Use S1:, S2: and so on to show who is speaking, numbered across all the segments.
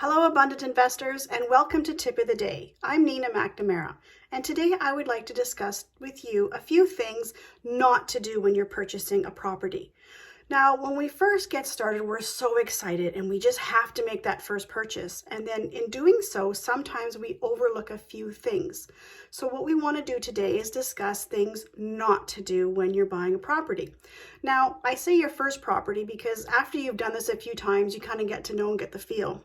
S1: Hello, abundant investors, and welcome to Tip of the Day. I'm Nina McNamara, and today I would like to discuss with you a few things not to do when you're purchasing a property. Now, when we first get started, we're so excited and we just have to make that first purchase. And then in doing so, sometimes we overlook a few things. So what we want to do today is discuss things not to do when you're buying a property. Now, I say your first property because after you've done this a few times, you kind of get to know and get the feel.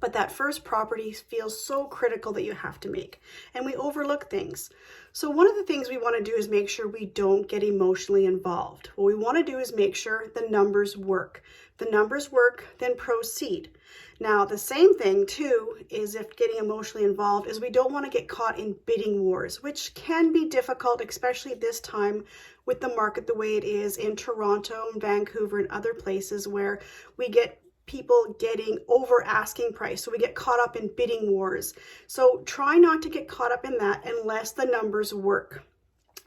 S1: But that first property feels so critical that you have to make, and we overlook things. So one of the things we want to do is make sure we don't get emotionally involved. What we want to do is make sure the numbers work. If the numbers work, then proceed. Now, the same thing too is if getting emotionally involved is we don't want to get caught in bidding wars, which can be difficult, especially this time with the market the way it is in Toronto and Vancouver and other places where we get people getting over asking price. So we get caught up in bidding wars. So try not to get caught up in that unless the numbers work.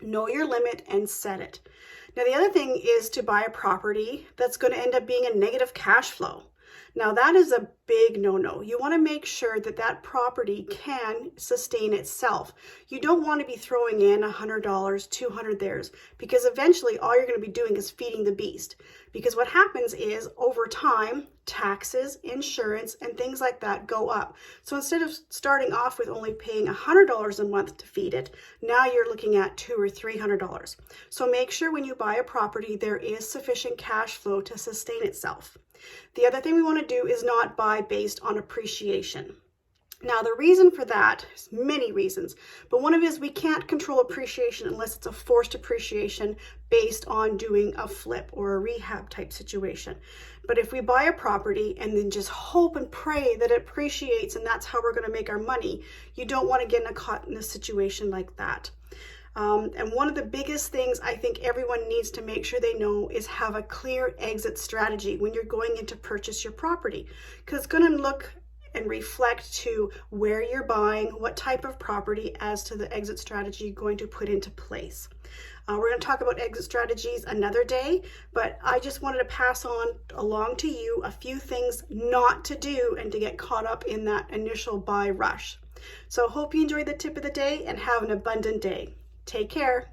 S1: Know your limit and set it. Now, the other thing is to buy a property that's going to end up being a negative cash flow. Now, that is a big no-no. You want to make sure that that property can sustain itself. You don't want to be throwing in $100, $200 there, because eventually all you're going to be doing is feeding the beast. Because what happens is over time, taxes, insurance, and things like that go up. So instead of starting off with only paying $100 a month to feed it, now you're looking at $200 or $300. So make sure when you buy a property, there is sufficient cash flow to sustain itself. The other thing we want to do is not buy based on appreciation. Now, the reason for that is many reasons, but one of it is we can't control appreciation unless it's a forced appreciation based on doing a flip or a rehab type situation. But if we buy a property and then just hope and pray that it appreciates and that's how we're going to make our money, you don't want to get caught in a situation like that. And one of the biggest things I think everyone needs to make sure they know is have a clear exit strategy when you're going in to purchase your property, because it's going to look and reflect to where you're buying, what type of property as to the exit strategy you're going to put into place. We're going to talk about exit strategies another day, but I just wanted to pass on along to you a few things not to do and to get caught up in that initial buy rush. So hope you enjoyed the tip of the day and have an abundant day. Take care.